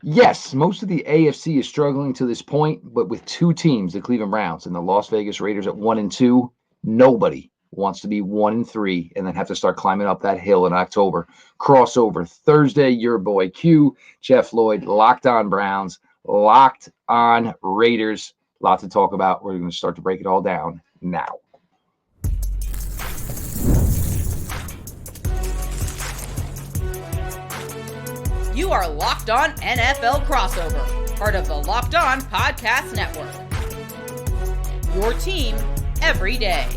Yes, most of the AFC is struggling to this point, but with two teams, the Cleveland Browns and the Las Vegas Raiders at 1-2, nobody wants to be 1-3 and then have to start climbing up that hill in October. Crossover Thursday, your boy Q, Jeff Lloyd, Locked On Browns, Locked On Raiders. A lot to talk about. We're going to start to break it all down now. You are Locked On NFL Crossover, part of the Locked On Podcast Network. Your team every day.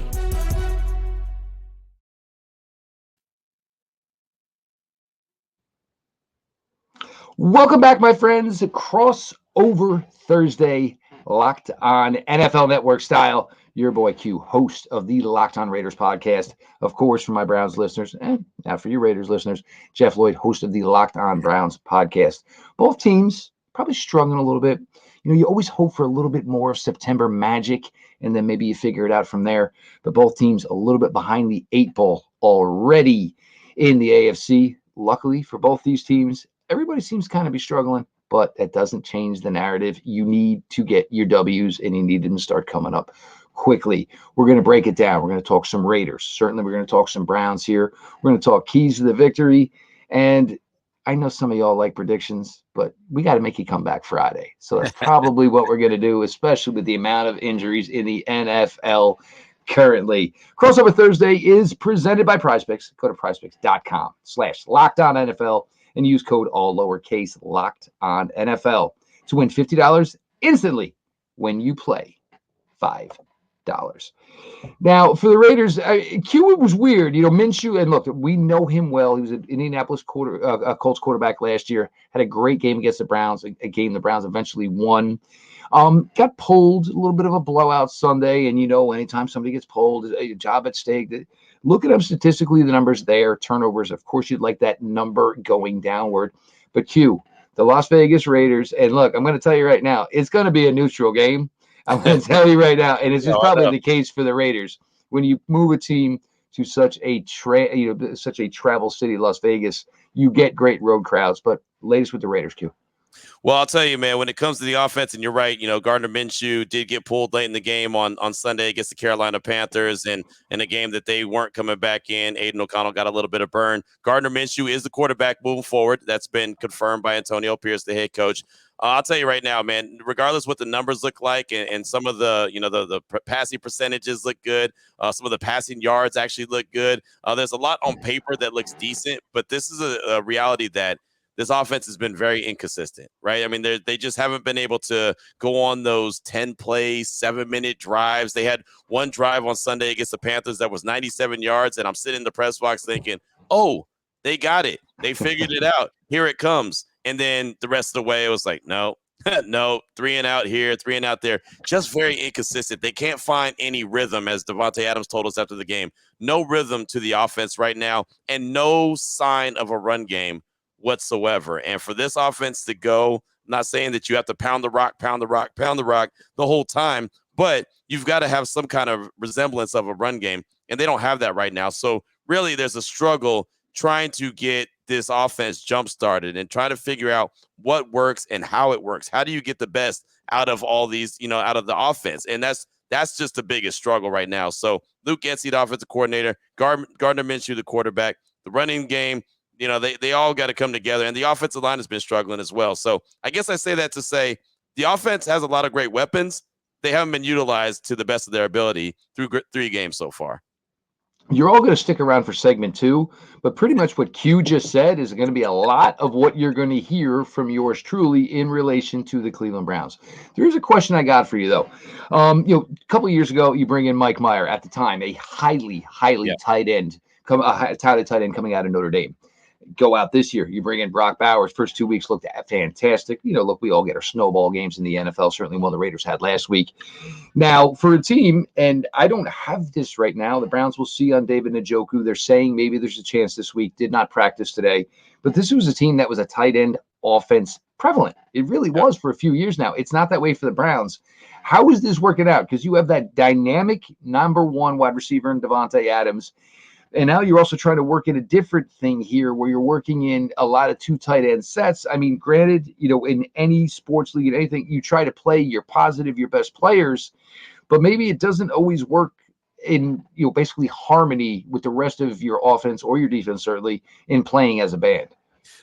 Welcome back, my friends. Crossover Thursday, Locked On NFL Network style. Your boy Q, host of the Locked On Raiders podcast. Of course, for my Browns listeners, and now for you Raiders listeners, Jeff Lloyd, host of the Locked On Browns podcast. Both teams probably struggling a little bit. You know, you always hope for a little bit more of September magic, and then maybe you figure it out from there. But both teams a little bit behind the eight ball already in the AFC. Luckily for both these teams, everybody seems to kind of be struggling, but that doesn't change the narrative. You need to get your W's, and you need them to start coming up quickly. We're going to break it down. We're going to talk some Raiders. Certainly, we're going to talk some Browns here. We're going to talk keys to the victory. And I know some of y'all like predictions, but we got to make you come back Friday. So that's probably what we're going to do, especially with the amount of injuries in the NFL currently. Crossover Thursday is presented by PrizePicks. Go to prizepicks.com/LockedOnNFL and use code all lowercase Locked On NFL to win $50 instantly when you play $5. Now, for the Raiders, Q was weird. You know, Minshew, and look, we know him well. He was an Indianapolis Colts quarterback last year, had a great game against the Browns, a game the Browns eventually won. Got pulled, a little bit of a blowout Sunday, and you know, anytime somebody gets pulled, a job at stake. Look at them statistically, the numbers there, turnovers. Of course, you'd like that number going downward. But Q, the Las Vegas Raiders, and look, I'm going to tell you right now, it's going to be a neutral game. I'm going to tell you right now, and it's just probably the case for the Raiders. When you move a team to such a travel city, Las Vegas, you get great road crowds. But latest with the Raiders, Q. Well, I'll tell you, man, when it comes to the offense, and you're right, you know, Gardner Minshew did get pulled late in the game on Sunday against the Carolina Panthers, and in a game that they weren't coming back in. Aiden O'Connell got a little bit of burn. Gardner Minshew is the quarterback moving forward. That's been confirmed by Antonio Pierce, the head coach. I'll tell you right now, man, regardless what the numbers look like, and some of the, you know, the passing percentages look good. Some of the passing yards actually look good. There's a lot on paper that looks decent, but this is a reality that this offense has been very inconsistent, right? I mean, they just haven't been able to go on those 10-play, 7-minute drives. They had one drive on Sunday against the Panthers that was 97 yards, and I'm sitting in the press box thinking, oh, they got it. They figured it out. Here it comes. And then the rest of the way, it was like, no, no, 3 and out here, 3 and out there. Just very inconsistent. They can't find any rhythm, as Devontae Adams told us after the game. No rhythm to the offense right now, and no sign of a run game whatsoever. And for this offense to go, I'm not saying that you have to pound the rock the whole time, but you've got to have some kind of resemblance of a run game, and they don't have that right now. So really there's a struggle trying to get this offense jump started and try to figure out what works and how it works. How do you get the best out of all these, you know, out of the offense? And that's just the biggest struggle right now. So Luke Getsy, the offensive coordinator, Gardner Minshew, the quarterback, the running game, you know, they all got to come together, and the offensive line has been struggling as well. So I guess I say that to say the offense has a lot of great weapons. They haven't been utilized to the best of their ability through 3 games so far. You're all going to stick around for segment 2, but pretty much what Q just said is going to be a lot of what you're going to hear from yours truly in relation to the Cleveland Browns. There's a question I got for you, though. You know, a couple of years ago, you bring in Mike Meyer, at the time a highly tight end, tight end coming out of Notre Dame. Go out this year, you bring in Brock Bowers. First 2 weeks looked fantastic. You know, look, we all get our snowball games in the NFL, certainly one the Raiders had last week. Now, for a team, and I don't have this right now, the Browns will see on David Njoku. They're saying maybe there's a chance this week, did not practice today. But this was a team that was a tight end offense prevalent. It really was for a few years now. It's not that way for the Browns. How is this working out? Because you have that dynamic number 1 wide receiver in Devontae Adams. And now you're also trying to work in a different thing here where you're working in a lot of 2 tight end sets. I mean, granted, in any sports league, anything, you try to play your positive, your best players, but maybe it doesn't always work in, basically harmony with the rest of your offense or your defense, certainly, in playing as a band.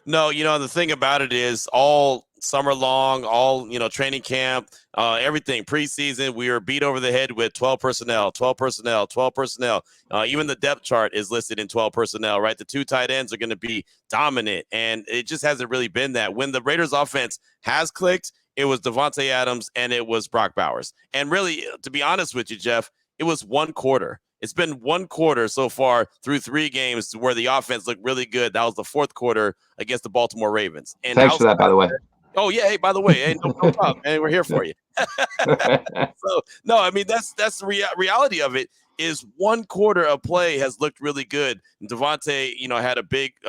No, the thing about it is all summer long, all, training camp, everything preseason, we were beat over the head with 12 personnel, 12 personnel, 12 personnel. Even the depth chart is listed in 12 personnel, right? The 2 tight ends are going to be dominant, and it just hasn't really been that. When the Raiders offense has clicked, it was Devontae Adams and it was Brock Bowers. And really, to be honest with you, Jeff, it was one quarter. It's been one quarter so far through 3 games where the offense looked really good. That was the 4th quarter against the Baltimore Ravens. And thanks for that, by the way. Oh yeah, hey, by the way, hey, no problem, man. We're here for you. So no, I mean that's the reality of it. Is one quarter of play has looked really good. And Devontae, had a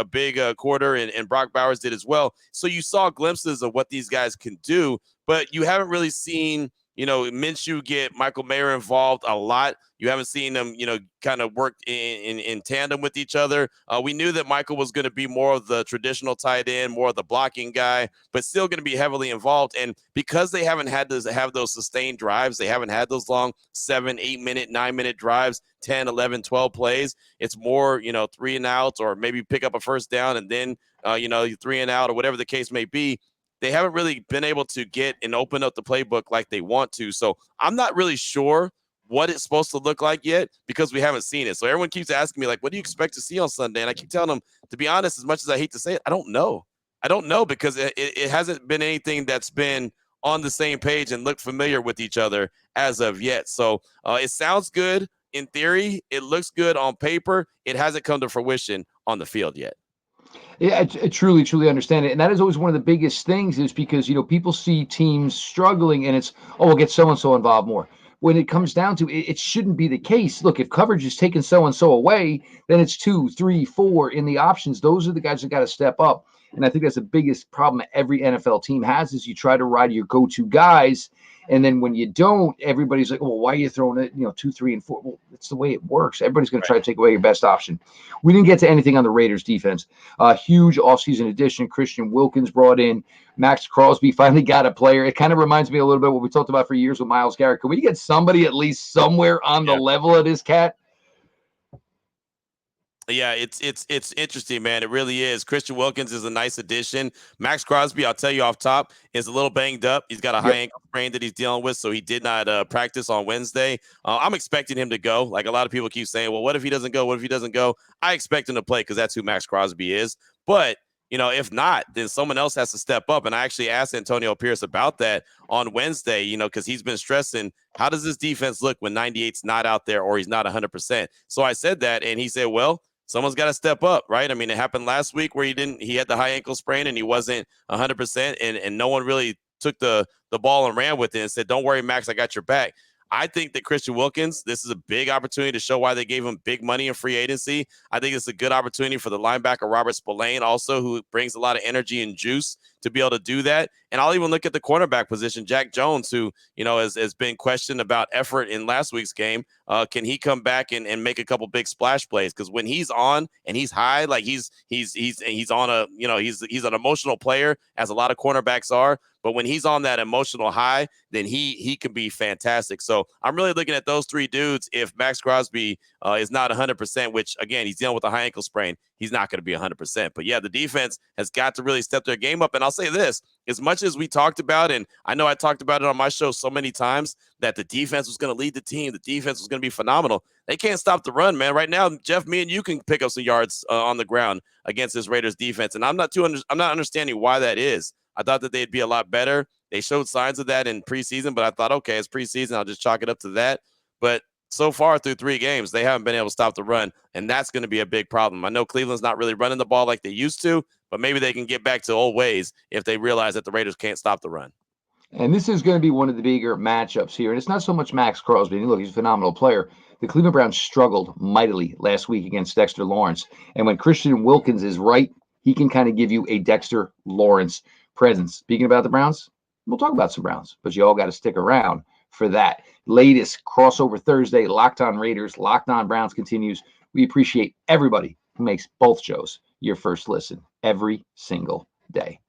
big quarter, and Brock Bowers did as well. So you saw glimpses of what these guys can do, but you haven't really seen, Minshew get Michael Mayer involved a lot. You haven't seen them, kind of work in tandem with each other. We knew that Michael was going to be more of the traditional tight end, more of the blocking guy, but still going to be heavily involved. And because they haven't had to have those sustained drives, they haven't had those long 7, 8 minute, 9 minute drives, 10, 11, 12 plays. It's more, 3 and outs, or maybe pick up a first down and then, 3 and out, or whatever the case may be. They haven't really been able to get and open up the playbook like they want to. So I'm not really sure what it's supposed to look like yet because we haven't seen it. So everyone keeps asking me, like, what do you expect to see on Sunday? And I keep telling them, to be honest, as much as I hate to say it, I don't know. I don't know because it hasn't been anything that's been on the same page and looked familiar with each other as of yet. So it sounds good in theory. It looks good on paper. It hasn't come to fruition on the field yet. Yeah, I truly, truly understand it. And that is always one of the biggest things is because, people see teams struggling and it's, we'll get so-and-so involved more. When it comes down to it, it shouldn't be the case. Look, if coverage is taking so-and-so away, then it's 2, 3, 4 in the options. Those are the guys that got to step up. And I think that's the biggest problem every NFL team has is you try to ride your go-to guys. And then when you don't, everybody's like, well, why are you throwing it, 2, 3, and 4? Well, it's the way it works. Everybody's going to try to take away your best option. We didn't get to anything on the Raiders defense. Huge offseason addition. Christian Wilkins brought in. Maxx Crosby finally got a player. It kind of reminds me a little bit of what we talked about for years with Myles Garrett. Can we get somebody at least somewhere on the level of this cat? Yeah, it's interesting, man. It really is. Christian Wilkins is a nice addition. Maxx Crosby, I'll tell you off top, is a little banged up. He's got a high ankle sprain that he's dealing with, so he did not practice on Wednesday. I'm expecting him to go. Like a lot of people keep saying, well, what if he doesn't go? What if he doesn't go? I expect him to play because that's who Maxx Crosby is. But if not, then someone else has to step up. And I actually asked Antonio Pierce about that on Wednesday, because he's been stressing, how does this defense look when 98's not out there or he's not 100%? So I said that, and he said, well, someone's got to step up, right? I mean, it happened last week where he had the high ankle sprain and he wasn't 100%, and no one really took the ball and ran with it and said, don't worry, Max, I got your back. I think that Christian Wilkins, this is a big opportunity to show why they gave him big money in free agency. I think it's a good opportunity for the linebacker Robert Spillane also, who brings a lot of energy and juice to be able to do that. And I'll even look at the cornerback position, Jack Jones, who, has been questioned about effort in last week's game. Can he come back and make a couple big splash plays? Because when he's on and he's high, like he's on a, he's an emotional player, as a lot of cornerbacks are. But when he's on that emotional high, then he can be fantastic. So I'm really looking at those 3 dudes. If Maxx Crosby is not 100%, which, again, he's dealing with a high ankle sprain, he's not going to be 100%. But, yeah, the defense has got to really step their game up. And I'll say this, as much as we talked about, and I know I talked about it on my show so many times, that the defense was going to lead the team, the defense was going to be phenomenal. They can't stop the run, man. Right now, Jeff, me and you can pick up some yards on the ground against this Raiders defense. And I'm not understanding why that is. I thought that they'd be a lot better. They showed signs of that in preseason, but I thought, okay, it's preseason, I'll just chalk it up to that. But so far through 3 games, they haven't been able to stop the run, and that's going to be a big problem. I know Cleveland's not really running the ball like they used to, but maybe they can get back to old ways if they realize that the Raiders can't stop the run. And this is going to be one of the bigger matchups here. And it's not so much Maxx Crosby. Look, he's a phenomenal player. The Cleveland Browns struggled mightily last week against Dexter Lawrence. And when Christian Wilkins is right, he can kind of give you a Dexter Lawrence presence. Speaking about the Browns, we'll talk about some Browns, but you all got to stick around for that. Latest crossover Thursday, Locked On Raiders, Locked On Browns continues We appreciate everybody who makes both shows your first listen every single day.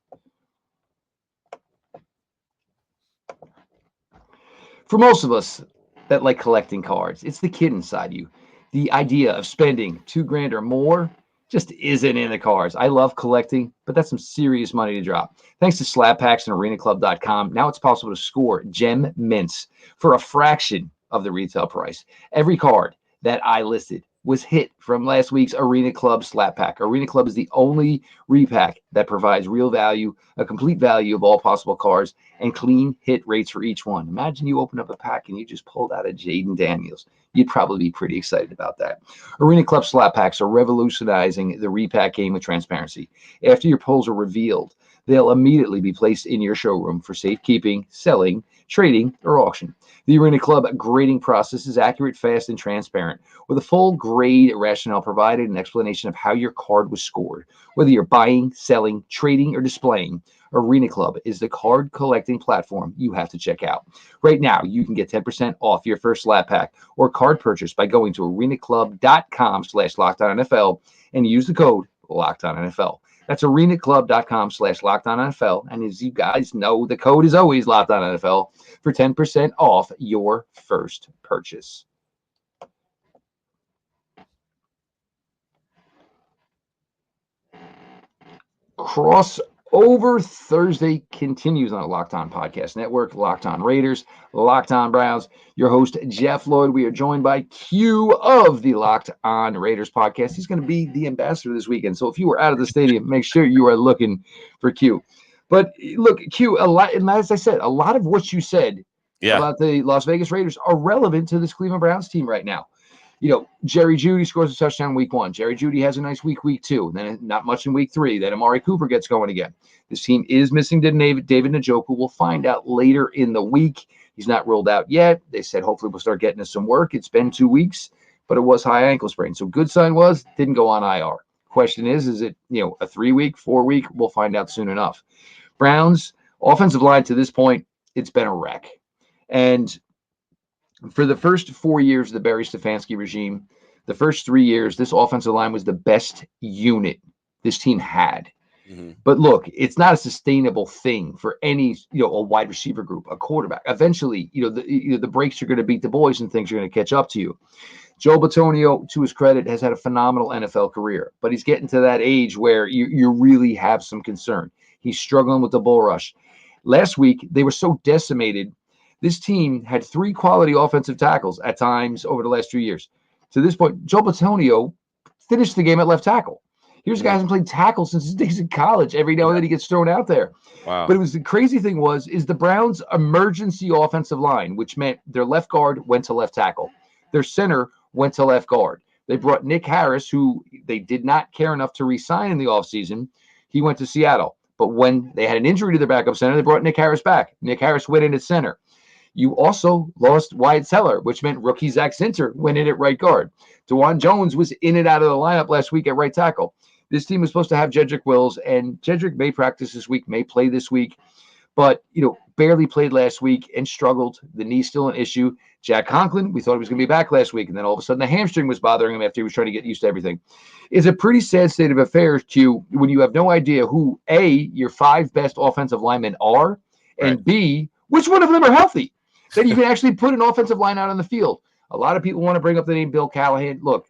For most of us that like collecting cards, it's the kid inside you. The idea of spending $2,000 or more just isn't in the cards. I love collecting, but that's some serious money to drop. Thanks to Slab Packs and ArenaClub.com, now it's possible to score gem mints for a fraction of the retail price. Every card that I listed was hit from last week's Arena Club Slap Pack. Arena Club is the only repack that provides real value, a complete value of all possible cards, and clean hit rates for each one. Imagine you open up a pack and you just pulled out a Jaden Daniels. You'd probably be pretty excited about that. Arena Club Slap Packs are revolutionizing the repack game with transparency. After your pulls are revealed, they'll immediately be placed in your showroom for safekeeping, selling, trading, or auction. The Arena Club grading process is accurate, fast, and transparent, with a full grade rationale provided and explanation of how your card was scored. Whether you're buying, selling, trading, or displaying, Arena Club is the card collecting platform you have to check out. Right now, you can get 10% off your first slab pack or card purchase by going to arenaclub.com/LockedOnNFL and use the code LockedOnNFL. That's arenaclub.com/LockedOnNFL. And as you guys know, the code is always LockedOnNFL for 10% off your first purchase. Crossover Thursday continues on the Locked On Podcast Network, Locked On Raiders, Locked On Browns. Your host, Jeff Lloyd. We are joined by Q of the Locked On Raiders podcast. He's going to be the ambassador this weekend. So if you are out of the stadium, make sure you are looking for Q. But look, Q, a lot, and as I said, a lot of what you said about the Las Vegas Raiders are relevant to this Cleveland Browns team right now. You know, Jerry Jeudy scores a touchdown week 1. Jerry Jeudy has a nice week 2. Then not much in week 3. Then Amari Cooper gets going again. This team is missing David Njoku. We'll find out later in the week. He's not ruled out yet. They said hopefully we'll start getting us some work. It's been 2 weeks, but it was high ankle sprain. So good sign was didn't go on IR. Question is it, a 3-week, 4-week? We'll find out soon enough. Browns offensive line to this point, it's been a wreck. And for the first 4 years of the Barry Stefanski regime, the first 3 years, this offensive line was the best unit this team had. Mm-hmm. But look, it's not a sustainable thing for any, a wide receiver group, a quarterback. Eventually, the breaks are going to beat the boys and things are going to catch up to you. Joe Bitonio, to his credit, has had a phenomenal NFL career, but he's getting to that age where you really have some concern. He's struggling with the bull rush. Last week, they were so decimated. This team had 3 quality offensive tackles at times over the last 2 years. To this point, Joe Bitonio finished the game at left tackle. Here's a guy who hasn't played tackle since his days in college. Every now and then he gets thrown out there. Wow. But the crazy thing is the Browns' emergency offensive line, which meant their left guard went to left tackle. Their center went to left guard. They brought Nick Harris, who they did not care enough to re-sign in the offseason. He went to Seattle. But when they had an injury to their backup center, they brought Nick Harris back. Nick Harris went in at center. You also lost Wyatt Teller, which meant rookie Zach Zinter went in at right guard. DeJuan Jones was in and out of the lineup last week at right tackle. This team was supposed to have Jedrick Wills, and Jedrick may practice this week, may play this week, but, barely played last week and struggled. The knee's still an issue. Jack Conklin, we thought he was going to be back last week, and then all of a sudden the hamstring was bothering him after he was trying to get used to everything. It's a pretty sad state of affairs, Q, when you have no idea who, A, your 5 best offensive linemen are, and right. B, which one of them are healthy. Then you can actually put an offensive line out on the field. A lot of people want to bring up the name Bill Callahan. Look,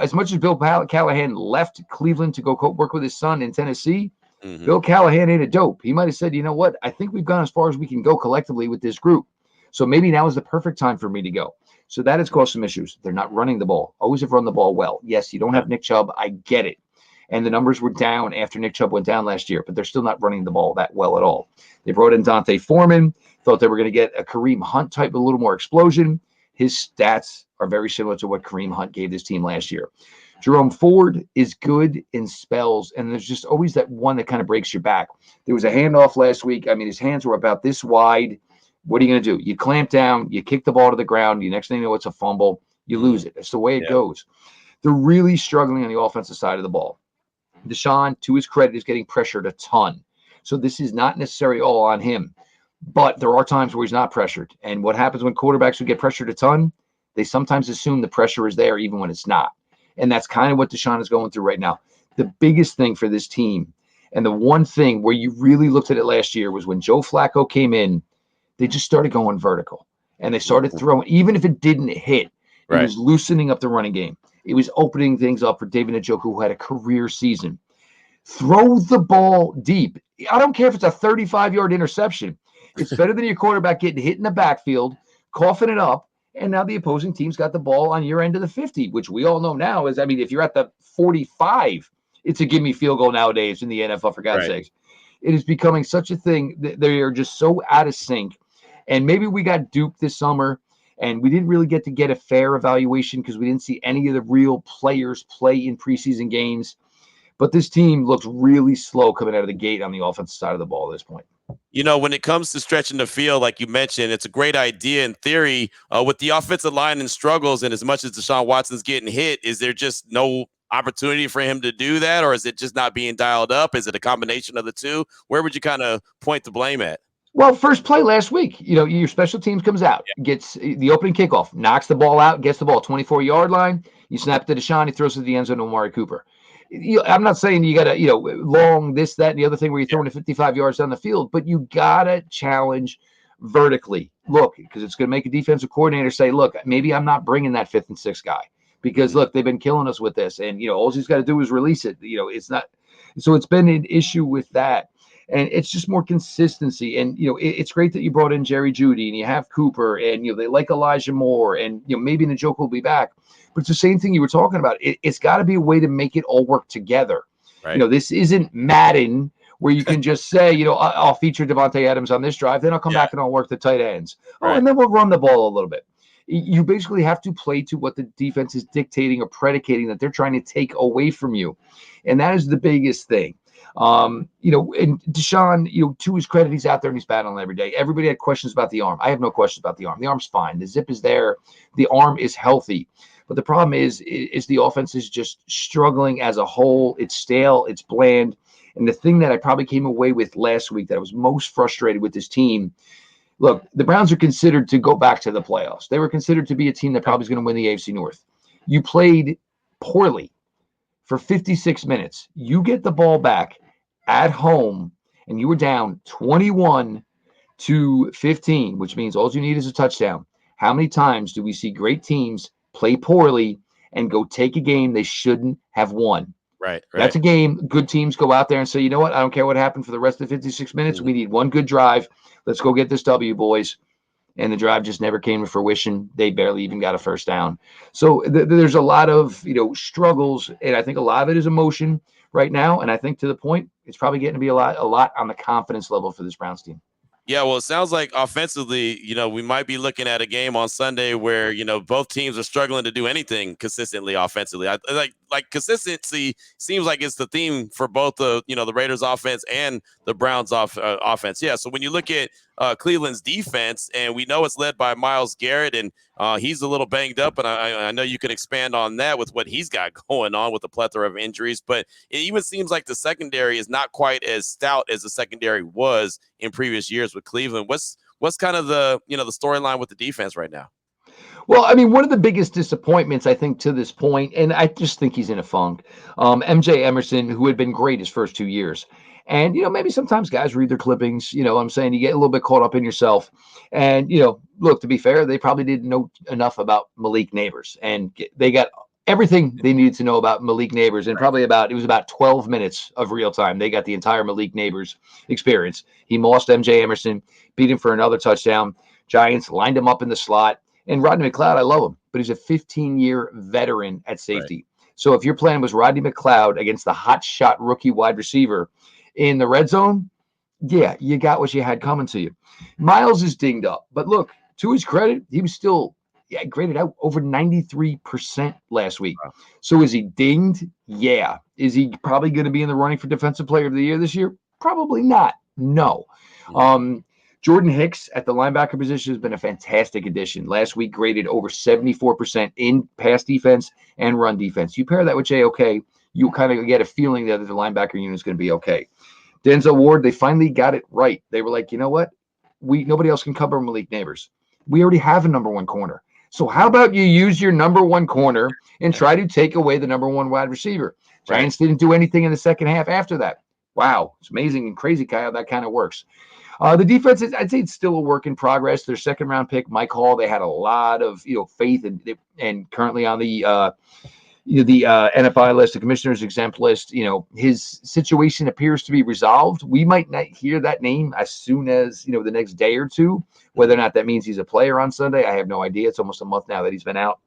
as much as Bill Callahan left Cleveland to go work with his son in Tennessee, mm-hmm. Bill Callahan ain't a dope. He might have said, you know what? I think we've gone as far as we can go collectively with this group. So maybe now is the perfect time for me to go. So that has caused some issues. They're not running the ball. Always have run the ball well. Yes, you don't have Nick Chubb. I get it. And the numbers were down after Nick Chubb went down last year, but they're still not running the ball that well at all. They brought in Dante Foreman. Thought they were going to get a Kareem Hunt type, a little more explosion. His stats are very similar to what Kareem Hunt gave this team last year. Jerome Ford is good in spells, and there's just always that one that kind of breaks your back. There was a handoff last week. I mean, his hands were about this wide. What are you going to do? You clamp down, you kick the ball to the ground. The next thing you know, it's a fumble. You lose it. That's the way it goes. They're really struggling on the offensive side of the ball. Deshaun, to his credit, is getting pressured a ton. So this is not necessarily all on him. But there are times where he's not pressured. And what happens when quarterbacks who get pressured a ton? They sometimes assume the pressure is there even when it's not. And that's kind of what Deshaun is going through right now. The biggest thing for this team, and the one thing where you really looked at it last year, was when Joe Flacco came in, they just started going vertical. And they started throwing, even if it didn't hit, it was loosening up the running game. It was opening things up for David Njoku, who had a career season. Throw the ball deep. I don't care if it's a 35-yard interception. It's better than your quarterback getting hit in the backfield, coughing it up, and now the opposing team's got the ball on your end of the 50, which we all know now is, I mean, if you're at the 45, it's a give-me field goal nowadays in the NFL, for God's sakes. It is becoming such a thing that they are just so out of sync. And maybe we got duped this summer, and we didn't really get a fair evaluation because we didn't see any of the real players play in preseason games. But this team looks really slow coming out of the gate on the offensive side of the ball at this point. You know, when it comes to stretching the field, like you mentioned, it's a great idea in theory. With the offensive line and struggles, and as much as Deshaun Watson's getting hit, is there just no opportunity for him to do that, or is it just not being dialed up? Is it a combination of the two? Where would you kind of point the blame at? Well, first play last week, your special teams comes out, gets the opening kickoff, knocks the ball out, gets the ball 24-yard line. You snap to Deshaun, he throws it to the end zone to Amari Cooper. I'm not saying you got to, long this, that, and the other thing where you're throwing it 55 yards down the field, but you got to challenge vertically. Look, because it's going to make a defensive coordinator say, look, maybe I'm not bringing that 5th and 6th guy because, look, they've been killing us with this. And, all he's got to do is release it. It's not. So it's been an issue with that. And it's just more consistency. And, it's great that you brought in Jerry Jeudy and you have Cooper and, they like Elijah Moore and, maybe Njoku will be back. But it's the same thing you were talking about. It's got to be a way to make it all work together. Right. This isn't Madden where you can just say, I'll feature Devontae Adams on this drive, then I'll come back and I'll work the tight ends. Right. Oh, and then we'll run the ball a little bit. You basically have to play to what the defense is dictating or predicating that they're trying to take away from you. And that is the biggest thing. And Deshaun, to his credit, he's out there and he's battling every day. Everybody had questions about the arm. I have no questions about the arm. The arm's fine. The zip is there. The arm is healthy. But the problem is the offense is just struggling as a whole. It's stale. It's bland. And the thing that I probably came away with last week that I was most frustrated with this team, look, the Browns are considered to go back to the playoffs. They were considered to be a team that probably is going to win the AFC North. You played poorly for 56 minutes. You get the ball back at home, and you were down 21-15, which means all you need is a touchdown. How many times do we see great teams play poorly and go take a game they shouldn't have won? Right. That's a game. Good teams go out there and say, you know what? I don't care what happened for the rest of the 56 minutes. We need one good drive. Let's go get this W, boys. And the drive just never came to fruition. They barely even got a first down. So there's a lot of, struggles. And I think a lot of it is emotion right now. And I think to the point, it's probably getting to be a lot on the confidence level for this Browns team. Yeah, well, it sounds like offensively, we might be looking at a game on Sunday where, both teams are struggling to do anything consistently offensively. Like consistency seems like it's the theme for both the Raiders offense and the Browns offense. Yeah, so when you look at Cleveland's defense, and we know it's led by Myles Garrett, and he's a little banged up, and I know you can expand on that with what he's got going on with a plethora of injuries, but it even seems like the secondary is not quite as stout as the secondary was in previous years with Cleveland. What's kind of the the storyline with the defense right now? Well, I mean, one of the biggest disappointments, I think, to this point, and I just think he's in a funk, MJ Emerson, who had been great his first 2 years. And, maybe sometimes guys read their clippings, I'm saying you get a little bit caught up in yourself. And, look, to be fair, they probably didn't know enough about Malik Neighbors. And they got everything they needed to know about Malik Neighbors. And probably it was about 12 minutes of real time. They got the entire Malik Neighbors experience. He mossed MJ Emerson, beat him for another touchdown. Giants lined him up in the slot. And Rodney McLeod, I love him, but he's a 15-year veteran at safety. Right. So if your plan was Rodney McLeod against the hot shot rookie wide receiver in the red zone, yeah, you got what you had coming to you. Myles is dinged up, but look, to his credit, he was still graded out over 93% last week. Wow. So is he dinged? Yeah. Is he probably going to be in the running for Defensive Player of the Year this year? Probably not. No. Yeah. Jordan Hicks at the linebacker position has been a fantastic addition. Last week graded over 74% in pass defense and run defense. You pair that with JOK, you kind of get a feeling that the linebacker unit is going to be okay. Denzel Ward, they finally got it right. They were like, you know what? Nobody else can cover Malik Neighbors. We already have a number one corner. So how about you use your number one corner and try to take away the number one wide receiver? Right. Giants didn't do anything in the second half after that. Wow, it's amazing and crazy how that kind of works. The defense is, I'd say, it's still a work in progress. Their second round pick, Mike Hall, they had a lot of faith and currently on the NFI list, the commissioner's exempt list. His situation appears to be resolved. We might not hear that name as soon as the next day or two. Whether or not that means he's a player on Sunday, I have no idea. It's almost a month now that he's been out.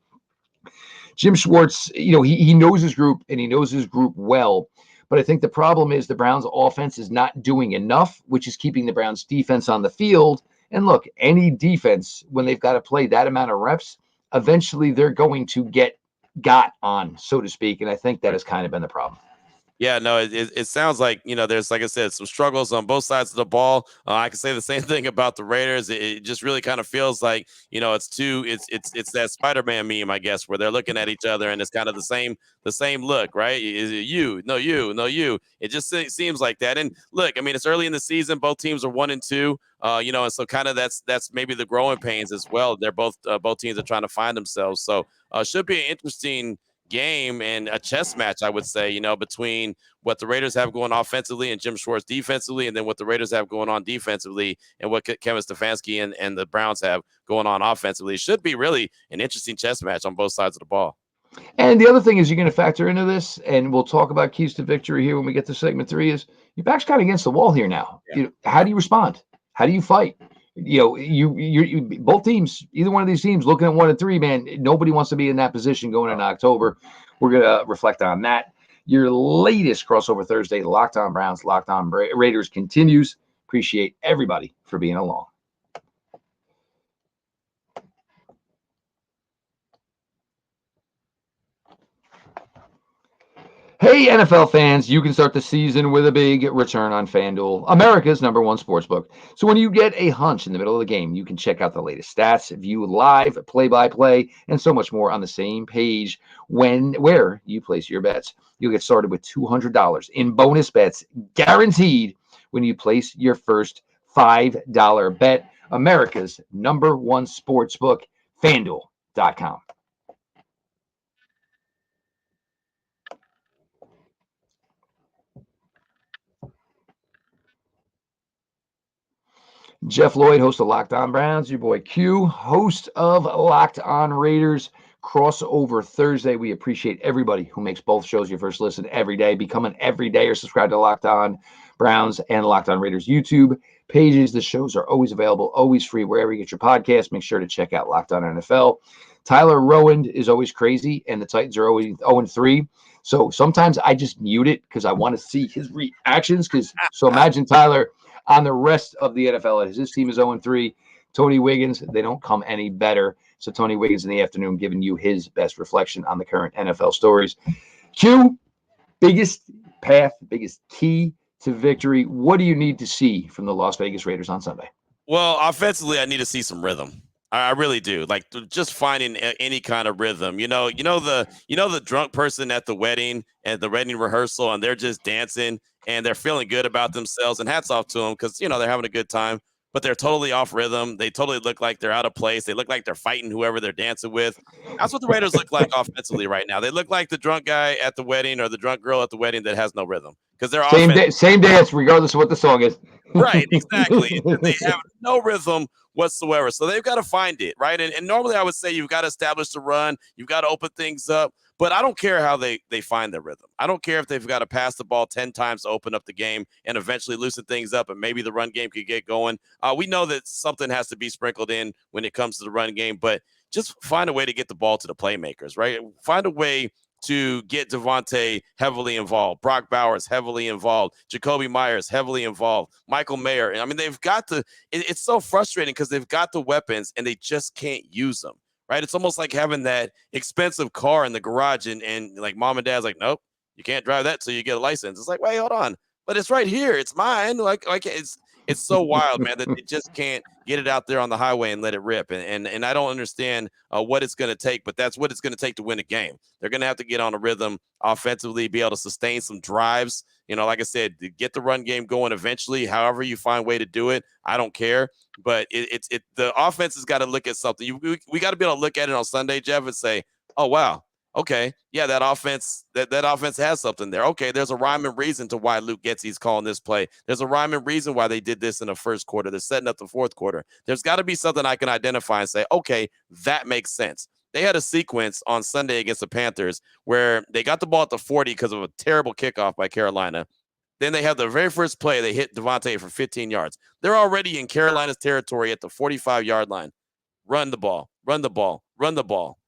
Jim Schwartz, he knows his group and he knows his group well. But I think the problem is the Browns offense is not doing enough, which is keeping the Browns defense on the field. And look, any defense, when they've got to play that amount of reps, eventually they're going to got on, so to speak. And I think that has kind of been the problem. Yeah, no, it sounds like, there's, like I said, some struggles on both sides of the ball. I can say the same thing about the Raiders. It just really kind of feels like, it's that Spider-Man meme, I guess, where they're looking at each other and it's kind of the same look, right? Is it you? No, you, no, you. It just seems like that. And look, I mean, it's early in the season. Both teams are 1-2, and so kind of that's maybe the growing pains as well. They're both teams are trying to find themselves. So should be an interesting game and a chess match, I would say, between what the Raiders have going offensively and Jim Schwartz defensively, and then what the Raiders have going on defensively and what Kevin Stefanski and the Browns have going on offensively. It should be really an interesting chess match on both sides of the ball. And the other thing is you're going to factor into this, and we'll talk about keys to victory here when we get to segment 3, is your back's kind of against the wall here now. Yeah. How do you respond? How do you fight? You both teams, either one of these teams looking at 1-3, man, nobody wants to be in that position going into October. We're going to reflect on that. Your latest Crossover Thursday, Locked On Browns, Locked On Raiders continues. Appreciate everybody for being along. Hey, NFL fans, you can start the season with a big return on FanDuel, America's #1 sportsbook. So when you get a hunch in the middle of the game, you can check out the latest stats, view live, play-by-play, and so much more on the same page where you place your bets. You'll get started with $200 in bonus bets guaranteed when you place your first $5 bet. America's #1 sportsbook, FanDuel.com. Jeff Lloyd, host of Locked On Browns, your boy Q, host of Locked On Raiders, Crossover Thursday. We appreciate everybody who makes both shows your first listen every day. Become an everyday or subscribe to Locked On Browns and Locked On Raiders YouTube pages. The shows are always available, always free, wherever you get your podcast. Make sure to check out Locked On NFL. Tyler Rowand is always crazy, and the Titans are always 0-3. So sometimes I just mute it because I want to see his reactions. So imagine Tyler on the rest of the NFL. His team is 0-3. Tony Wiggins, they don't come any better. So Tony Wiggins in the afternoon giving you his best reflection on the current NFL stories. Q, biggest path, biggest key to victory. What do you need to see from the Las Vegas Raiders on Sunday? Well, offensively, I need to see some rhythm. I really do. Like just finding any kind of rhythm. The drunk person at the wedding and the wedding rehearsal, and they're just dancing and they're feeling good about themselves. And hats off to them because they're having a good time, but they're totally off rhythm. They totally look like they're out of place. They look like they're fighting whoever they're dancing with. That's what the Raiders look like offensively right now. They look like the drunk guy at the wedding or the drunk girl at the wedding that has no rhythm because they're same dance, regardless of what the song is. Right, exactly. They have no rhythm whatsoever. So they've got to find it, right? And normally I would say you've got to establish the run. You've got to open things up. But I don't care how they find their rhythm. I don't care if they've got to pass the ball 10 times to open up the game and eventually loosen things up and maybe the run game could get going. We know that something has to be sprinkled in when it comes to the run game, but just find a way to get the ball to the playmakers, right? Find a way to get Devontae heavily involved, Brock Bowers heavily involved, Jacoby Myers heavily involved, Michael Mayer. I mean, they've got to – it's so frustrating because they've got the weapons and they just can't use them, right? It's almost like having that expensive car in the garage and like mom and dad's like, nope, you can't drive that till you get a license. It's like, wait, hold on. But it's right here. It's mine. Like it's It's so wild, man, that they just can't get it out there on the highway and let it rip. And I don't understand what it's going to take, but that's what it's going to take to win a game. They're going to have to get on a rhythm offensively, be able to sustain some drives. Like I said, to get the run game going eventually. However you find way to do it, I don't care. But the offense has got to look at something. We got to be able to look at it on Sunday, Jeff, and say, oh wow, okay, yeah, that offense has something there. Okay, there's a rhyme and reason to why Luke Getsy's calling this play. There's a rhyme and reason why they did this in the first quarter. They're setting up the fourth quarter. There's got to be something I can identify and say, okay, that makes sense. They had a sequence on Sunday against the Panthers where they got the ball at the 40 because of a terrible kickoff by Carolina. Then they have the very first play. They hit Devontae for 15 yards. They're already in Carolina's territory at the 45-yard line. Run the ball, run the ball, run the ball.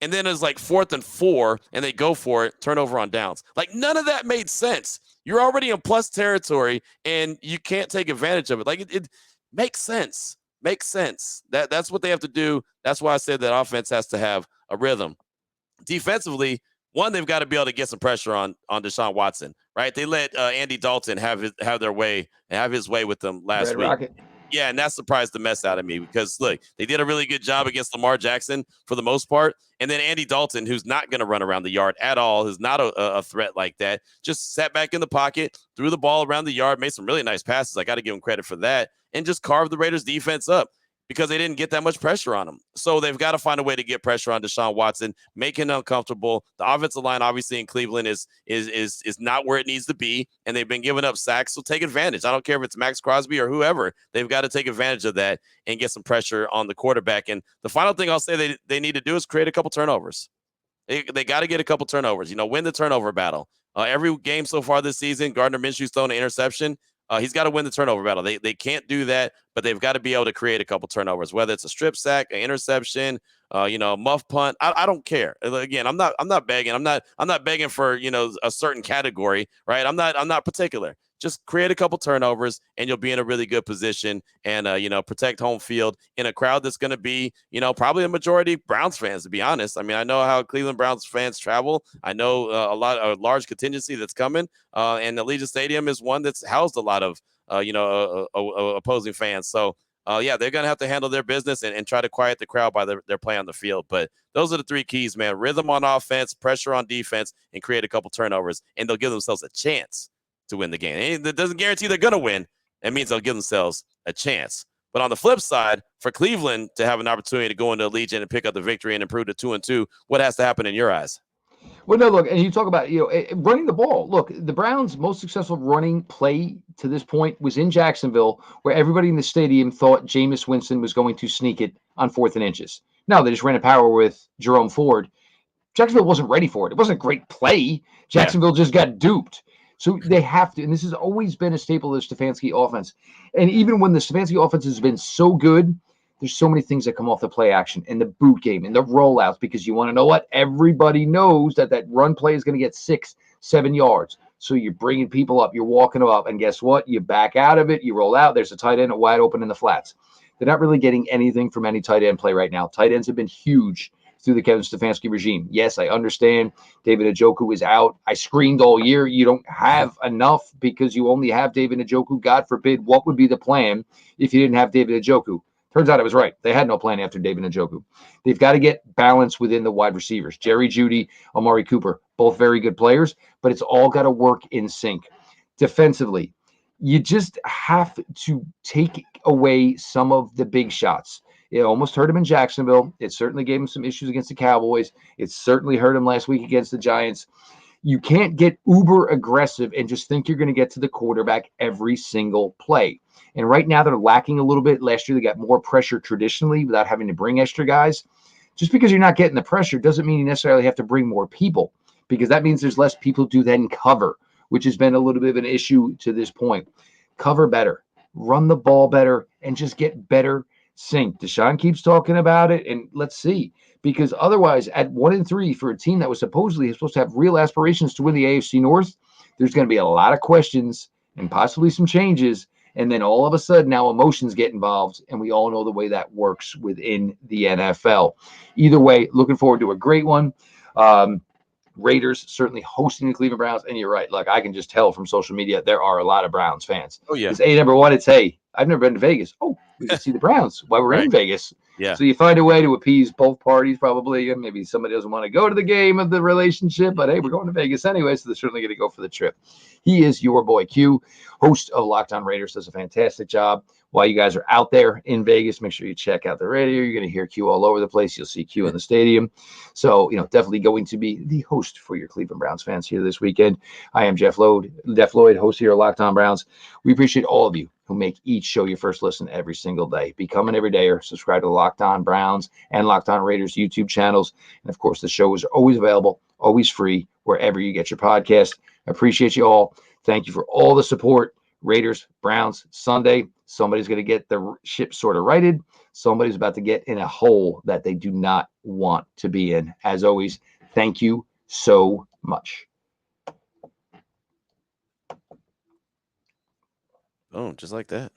And then it's like 4th and 4, and they go for it, turnover on downs. Like, none of that made sense. You're already in plus territory, and you can't take advantage of it. Like, it makes sense. Makes sense. That's what they have to do. That's why I said that offense has to have a rhythm. Defensively, one, they've got to be able to get some pressure on Deshaun Watson, right? They let Andy Dalton have his way with them last Red week. Rocket. Yeah, and that surprised the mess out of me because, look, they did a really good job against Lamar Jackson for the most part. And then Andy Dalton, who's not going to run around the yard at all, who's not a threat like that, just sat back in the pocket, threw the ball around the yard, made some really nice passes. I got to give him credit for that, and just carved the Raiders defense up because they didn't get that much pressure on him. So they've got to find a way to get pressure on Deshaun Watson, make him uncomfortable. The offensive line, obviously, in Cleveland is not where it needs to be, and they've been giving up sacks, so take advantage. I don't care if it's Maxx Crosby or whoever. They've got to take advantage of that and get some pressure on the quarterback. And the final thing I'll say they need to do is create a couple turnovers. They got to get a couple turnovers, win the turnover battle. Every game so far this season, Gardner Minshew's thrown an interception. He's got to win the turnover battle. They can't do that, but they've got to be able to create a couple turnovers, whether it's a strip sack, an interception, a muff punt. I don't care. Again, I'm not begging. I'm not begging for a certain category, right? I'm not particular. Just create a couple turnovers, and you'll be in a really good position, and protect home field in a crowd that's going to be probably a majority Browns fans. To be honest, I mean, I know how Cleveland Browns fans travel. I know a large contingency that's coming, and Allegiant Stadium is one that's housed a lot of opposing fans. So they're going to have to handle their business and try to quiet the crowd by their play on the field. But those are the three keys, man: rhythm on offense, pressure on defense, and create a couple turnovers, and they'll give themselves a chance to win the game. And it doesn't guarantee they're going to win. It means they'll give themselves a chance. But on the flip side, for Cleveland to have an opportunity to go into Allegiant and pick up the victory and improve to 2-2, what has to happen in your eyes? Well, no, look, and you talk about, running the ball. Look, the Browns' most successful running play to this point was in Jacksonville, where everybody in the stadium thought Jameis Winston was going to sneak it on 4th and inches. No, they just ran a power with Jerome Ford. Jacksonville wasn't ready for it. It wasn't a great play. Jacksonville just got duped. So they have to, and this has always been a staple of the Stefanski offense. And even when the Stefanski offense has been so good, there's so many things that come off the play action and the boot game and the rollouts, because you want to know what? Everybody knows that run play is going to get 6-7 yards. So you're bringing people up, you're walking them up, and guess what? You back out of it, you roll out, there's a tight end wide open in the flats. They're not really getting anything from any tight end play right now. Tight ends have been huge through the Kevin Stefanski regime. Yes, I understand David Njoku is out. I screamed all year. You don't have enough because you only have David Njoku. God forbid, what would be the plan if you didn't have David Njoku? Turns out I was right. They had no plan after David Njoku. They've got to get balance within the wide receivers. Jerry Jeudy, Amari Cooper, both very good players, but it's all got to work in sync. Defensively, you just have to take away some of the big shots. It almost hurt him in Jacksonville. It certainly gave him some issues against the Cowboys. It certainly hurt him last week against the Giants. You can't get uber aggressive and just think you're going to get to the quarterback every single play. And right now they're lacking a little bit. Last year they got more pressure traditionally without having to bring extra guys. Just because you're not getting the pressure doesn't mean you necessarily have to bring more people, because that means there's less people to then cover, which has been a little bit of an issue to this point. Cover better, run the ball better, and just get better sync. Deshaun keeps talking about it, and let's see, because otherwise at 1-3 for a team that was supposed to have real aspirations to win the AFC North, there's going to be a lot of questions and possibly some changes. And then all of a sudden now emotions get involved, and we all know the way that works within the NFL. Either way, looking forward to a great one. Raiders certainly hosting the Cleveland Browns. And you're right. Look, I can just tell from social media, there are a lot of Browns fans. Oh, yeah. It's number one, it's, hey, I've never been to Vegas. Oh, we can see the Browns while we're in Vegas. Yeah. So you find a way to appease both parties, probably. And maybe somebody doesn't want to go to the game of the relationship, but hey, we're going to Vegas anyway, so they're certainly going to go for the trip. He is your boy Q, host of Locked On Raiders, does a fantastic job. While you guys are out there in Vegas, make sure you check out the radio. You're going to hear Q all over the place. You'll see Q in the stadium. So, definitely going to be the host for your Cleveland Browns fans here this weekend. I am Jeff Lloyd, host here at Locked On Browns. We appreciate all of you who make each show your first listen every single day. Become an everydayer. Subscribe to the Locked On Browns and Locked On Raiders YouTube channels. And, of course, the show is always available, always free, wherever you get your podcast. I appreciate you all. Thank you for all the support. Raiders, Browns, Sunday. Somebody's going to get the ship sort of righted. Somebody's about to get in a hole that they do not want to be in. As always, thank you so much. Oh, just like that.